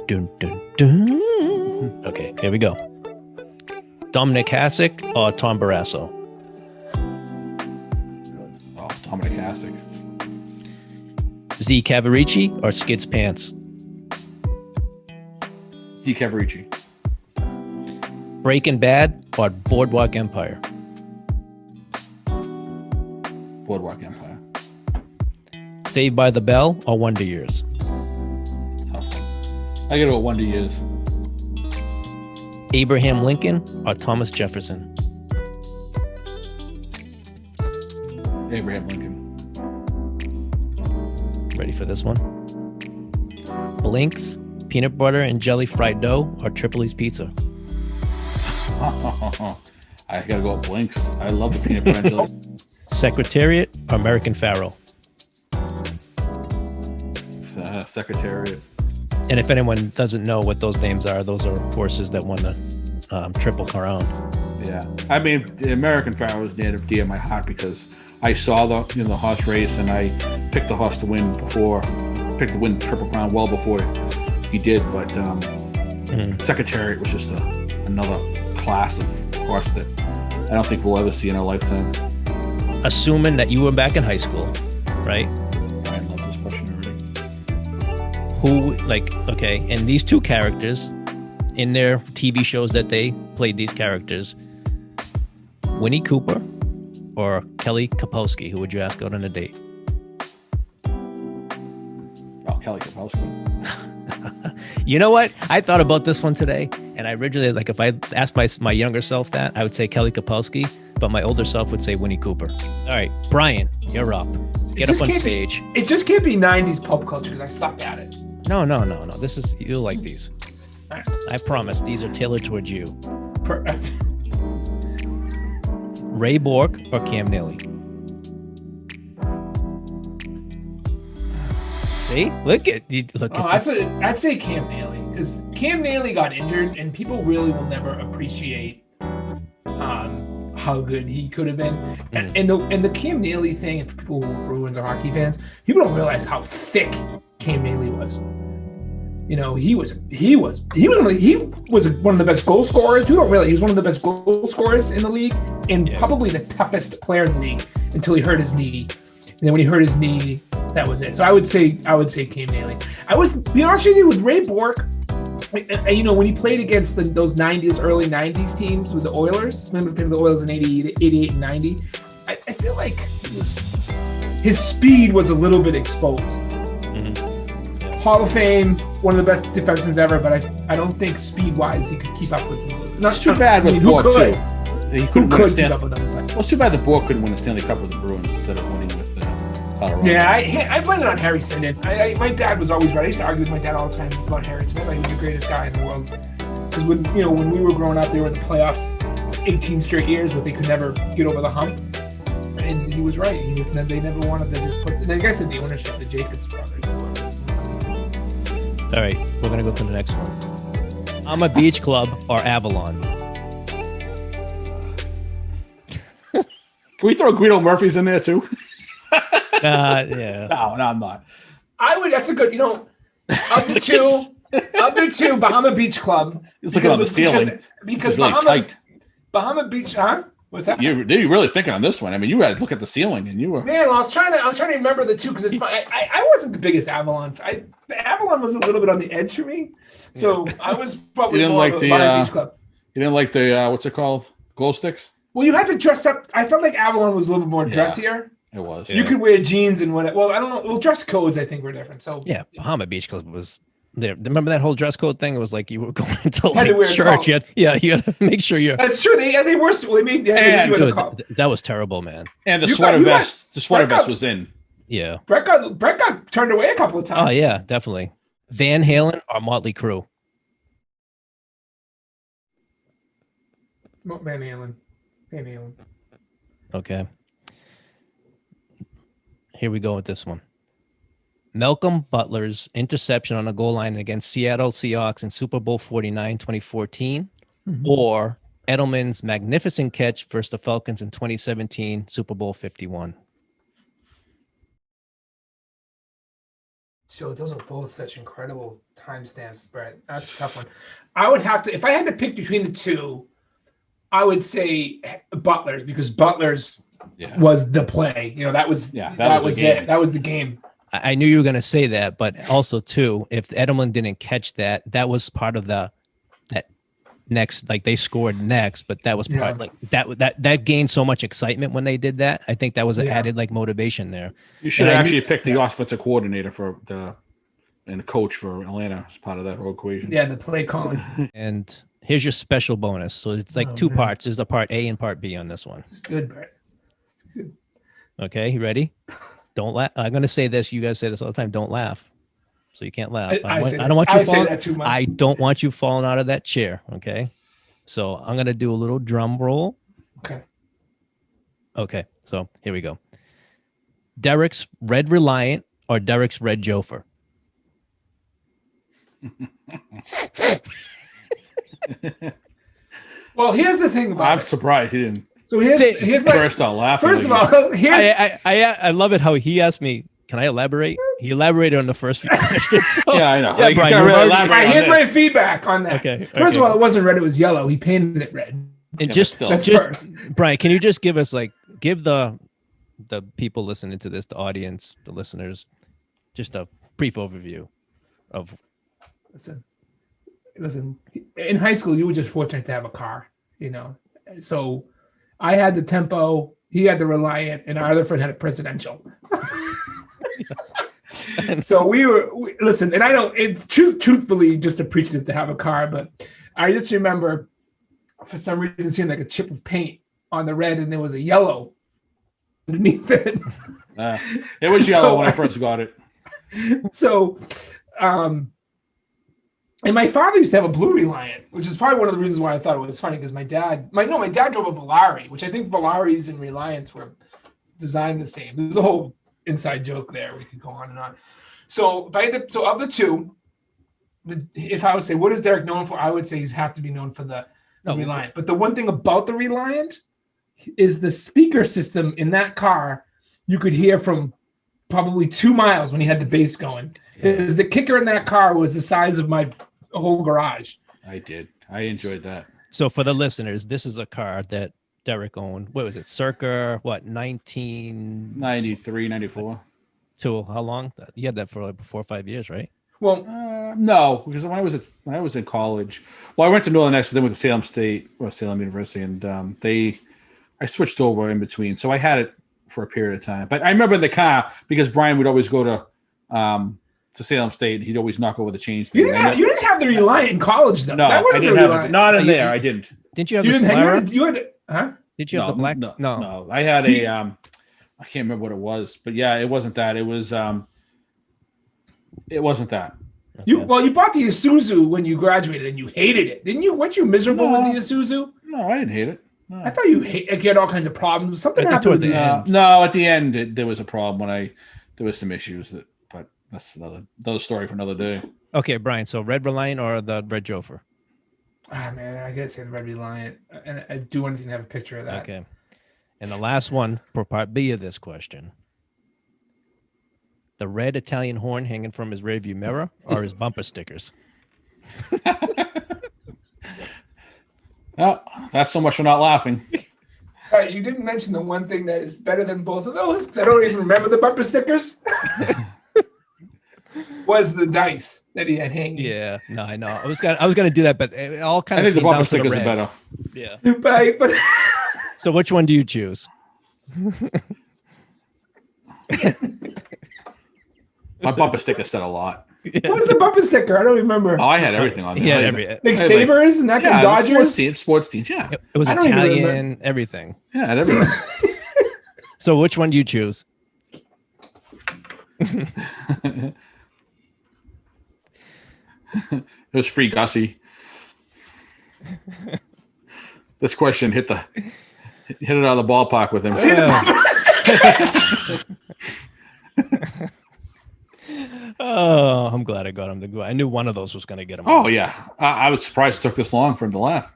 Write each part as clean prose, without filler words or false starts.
Dun, dun, dun. Okay, here we go. Dominic Hasek or Tom Barrasso? Oh, Dominic Hasek. Z Cavarici or Skids Pants? Z Cavarici. Breaking Bad or Boardwalk Empire? Boardwalk Empire. Saved by the Bell or Wonder Years? Tough one. I gotta go Wonder Years. Abraham Lincoln or Thomas Jefferson? Abraham Lincoln. Ready for this one? Blinks, peanut butter and jelly fried dough or Tripoli's pizza? I gotta go with Blinks. I love the peanut butter and jelly. Secretariat or American Pharaoh? Secretariat. And if anyone doesn't know what those names are, those are horses that won the Triple Crown. Yeah, I mean, the American Pharaoh is near and dear to my heart because I saw the horse race and I picked the horse to win Triple Crown well before he did. But Secretariat was just another class of horse that I don't think we'll ever see in our lifetime. Assuming that you were back in high school, right? I love this question already. Who, okay, and these two characters in their TV shows that they played these characters, Winnie Cooper or Kelly Kapowski, who would you ask out on a date? Oh, Kelly Kapowski. You know what? I thought about this one today, and I originally, if I asked my younger self that, I would say Kelly Kapowski, but my older self would say Winnie Cooper. All right, Brian, you're up. Get up on stage. It just can't be 90s pop culture because I sucked at it. No. This is, you'll like these. Right. I promise these are tailored towards you. Perfect. Ray Bork or Cam Neely? See? Look at I'd say Cam Neely because Cam Neely got injured and people really will never appreciate how good he could have been. And the Cam Neely thing, and for people who are Bruins or hockey fans, people don't realize how thick Cam Neely was. He was one of the best goal scorers. You don't realize he was one of the best goal scorers in the league and probably the toughest player in the league until he hurt his knee. And then when he hurt his knee, that was it. So I would say Cam Neely. Be honest with you, with Ray Bork, when he played against those early 90s teams with the Oilers, the Oilers in 88 and 90, I feel like his speed was a little bit exposed. Mm-hmm. Hall of Fame, one of the best defensemen ever, but I don't think speed-wise he could keep up with him. It's too bad with Bork, too. He couldn't win keep up with them. Well, it's too bad the Bork couldn't win a Stanley Cup with the Bruins instead of winning with Colorado. Yeah, I blame it on Harry Sinden. My dad was always right. I used to argue with my dad all the time about Harry Sinden. He was the greatest guy in the world. Because when we were growing up, they were in the playoffs 18 straight years, but they could never get over the hump. And he was right. They never wanted to just put. And like I said, the ownership, the Jacobs brothers. All right, we're gonna go to the next one. I'm a Beach Club or Avalon. Can we throw Guido Murphy's in there too? Yeah. No, I'm not. I would. That's a good. Of the two, Bahama Beach Club. He's looking on the ceiling. Because really tight. Bahama Beach, huh? What's that? You're really thinking on this one. I mean, you had to look at the ceiling, and you were. Man, I was trying to remember the two because it's fun. I wasn't the biggest Avalon. The Avalon was a little bit on the edge for me, so I was probably more of a Bahama Beach Club. You didn't like the what's it called? Glow sticks. Well, you had to dress up. I felt like Avalon was a little bit more dressier. It was. You could wear jeans and what? Well, I don't know. Well, dress codes I think were different. So yeah, Bahama Beach Club was there. Remember that whole dress code thing? It was like you were going to church. You had to make sure you. That's true. They were still. They made. That was terrible, man. And the sweater vest. The sweater vest was in. Yeah. Brett got turned away a couple of times. Oh yeah, definitely. Van Halen or Motley Crue? Van Halen. Okay. Here we go with this one. Malcolm Butler's interception on the goal line against Seattle Seahawks in Super Bowl 49, 2014, or Edelman's magnificent catch versus the Falcons in 2017, Super Bowl 51. So those are both such incredible timestamps, Brett. That's a tough one. I would have to, if I had to pick between the two, I would say Butler's, because Butler's was the play. That was that was it. That was the game. I knew you were going to say that, but also too, if Edelman didn't catch that, that was part of that next, like they scored next, but that was part like that gained so much excitement when they did that. I think that was an added like motivation there. You should have actually picked the offensive coordinator and the coach for Atlanta as part of that whole equation. Yeah, the play calling. And here's your special bonus. So it's like two parts. There's the part A and part B on this one. It's good, Brett. It's good. Okay, you ready? Don't laugh. I'm going to say this. You guys say this all the time. Don't laugh. So you can't laugh. I don't want you falling. That too much. I don't want you falling out of that chair. Okay. So I'm going to do a little drum roll. Okay. Okay. So here we go. Derek's Red Reliant or Derek's Red Jofer? Well, here's the thing about I'm surprised he didn't. So here's my first. I'll laugh. First of all, I love it how he asked me, can I elaborate? He elaborated on the first few questions. So, yeah, I know. Yeah, Brian, really elaborate. Right, here's my feedback on that. Okay. First of all, it wasn't red; it was yellow. He painted it red. And first. Brian, can you just give us give the people listening to this, the audience, the listeners, just a brief overview of. Listen. In high school, you were just fortunate to have a car, So, I had the Tempo. He had the Reliant, and our other friend had a Presidential. So listen, and I don't. It's truthfully just appreciative to have a car, but I just remember for some reason seeing like a chip of paint on the red, and there was a yellow underneath it. It was yellow when I first got it. So, and my father used to have a blue Reliant, which is probably one of the reasons why I thought it was funny because my dad drove a Volare, which I think Volaris and Reliants were designed the same. There's a whole inside joke there. We could go on and on. So of the two, if I would say what is Derek known for, I would say he's have to be known for the Reliant. But the one thing about the Reliant is the speaker system in that car. You could hear from probably 2 miles when he had the bass going. Because the kicker in that car was the size of my whole garage. I enjoyed that. So for the listeners, this is a car that Derek owned. What was it? Circa 1993, 94. So how long? You had that for like 4 or 5 years, right? Well, no, because when I was in college, I went to Northern Exeter, then went to Salem University, and I switched over in between. So I had it for a period of time. But I remember the car because Brian would always go to Salem State. He'd always knock over the change. You didn't have the Reliant in college, though. No, that wasn't I didn't have it. Not in there. I didn't. Didn't you have the Solara? You had huh? Did you have the black? No. I had a I can't remember what it was, but yeah, it wasn't that. It was it wasn't that. Okay. You bought the Isuzu when you graduated and you hated it, didn't you? Weren't you miserable with the Isuzu? No, I didn't hate it. No. I thought you had all kinds of problems. Something happened at the end. No, at the end there was a problem there was some issues but that's another story for another day. Okay, Brian. So Red Reliant or the Red Jofer? Ah, man, I gotta say the Red Reliant, and I do want to have a picture of that. Okay, and the last one for part B of this question: the red Italian horn hanging from his rearview mirror or his bumper stickers? Oh, that's so much for not laughing. All right, you didn't mention the one thing that is better than both of those because I don't even remember the bumper stickers. Was the dice that he had hanging? Yeah, no, I know. I was gonna do that, but it all kind of. I think the bumper stickers are better. Yeah, but so which one do you choose? My bumper sticker said a lot. What was the bumper sticker? I don't remember. Oh, I had everything on there. Yeah, everything. Like Sabres and that kind of Dodgers. Sports teams. Yeah, it was Italian, everything. Yeah, I had everything. So which one do you choose? It was Free Gussie. This question hit it out of the ballpark with him. Oh, I'm glad I got him to go. I knew one of those was going to get him. Oh yeah, I was surprised it took this long for him to laugh.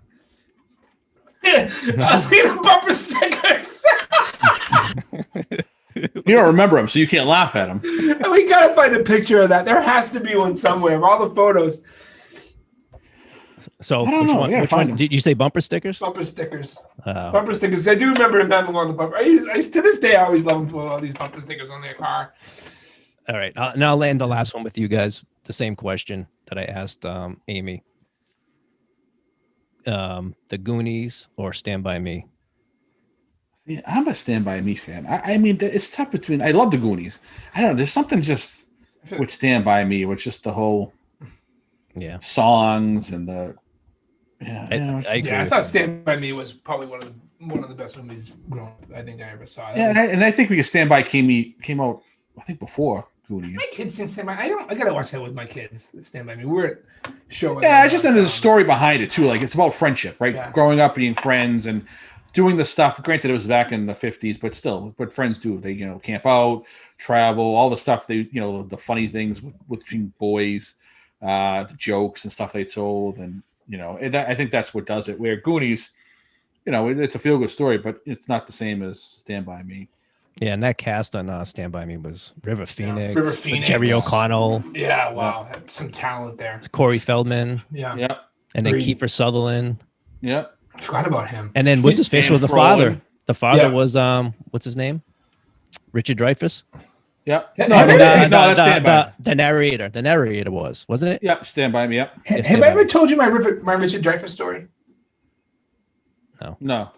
I was getting bumper stickers. You don't remember him, so you can't laugh at him. And we gotta find a picture of that. There has to be one somewhere of all the photos. So I don't know. I gotta which find one them. did you say? Bumper stickers? Bumper stickers. Oh. Bumper stickers. I do remember him having on the bumper. To this day, I always love him to put all these bumper stickers on their car. All right. Now I'll land the last one with you guys. The same question that I asked Amy. The Goonies or Stand By Me? Yeah, I'm a Stand By Me fan. I mean, it's tough between. I love the Goonies. I don't know. There's something just with Stand By Me, with just the whole songs and the I thought Stand By Me was probably one of the best movies I think I ever saw. And I think we could Stand By came out I think before Goonies. My kids seen Stand By. I gotta watch that with my kids. Stand By Me. We're at show. Yeah, it's just there's a story behind it too. Like it's about friendship, right? Yeah. Growing up, being friends, and doing the stuff. Granted, it was back in the 50s, but still, what friends do. They camp out, travel, all the stuff. They the funny things between boys, the jokes and stuff they told, and I think that's what does it. Where Goonies, it's a feel good story, but it's not the same as Stand By Me. Yeah, and that cast on Stand By Me was River Phoenix, Jerry Jerry O'Connell. Yeah, wow, some talent there. Corey Feldman. Yeah. And then Kiefer Sutherland. Yeah. I forgot about him. And then what's his face was the father. The father was what's his name? Richard Dreyfuss. Yeah. The narrator. The narrator wasn't it? Yeah, Stand By Me. Yeah. Have I ever told you my Richard Dreyfuss story? No.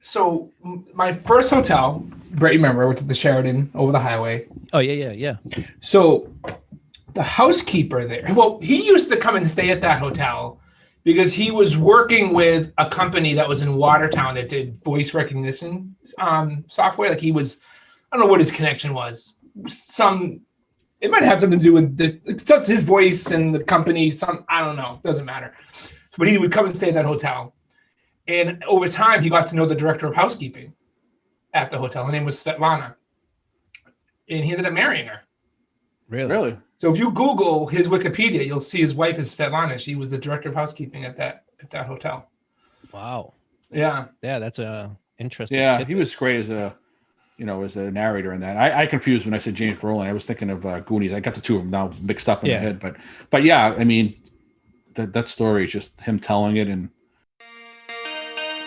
So my first hotel, Brett, you remember I went to the Sheraton over the highway. Oh yeah. So the housekeeper there, well, he used to come and stay at that hotel because he was working with a company that was in Watertown that did voice recognition software. Like I don't know what his connection was. It might have something to do with his voice and the company. I don't know. Doesn't matter. But he would come and stay at that hotel. And over time, he got to know the director of housekeeping at the hotel. Her name was Svetlana. And he ended up marrying her. Really? So if you Google his Wikipedia, you'll see his wife is Svetlana. She was the director of housekeeping at that hotel. Wow. Yeah. Yeah, that's a interesting. Yeah, tidbit. he was great as a narrator in that. I confused when I said James Brolin. I was thinking of Goonies. I got the two of them now mixed up in my head. But yeah, I mean, that story is just him telling it and.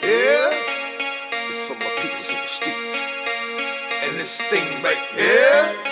It's from my peoples in the streets. And this thing right here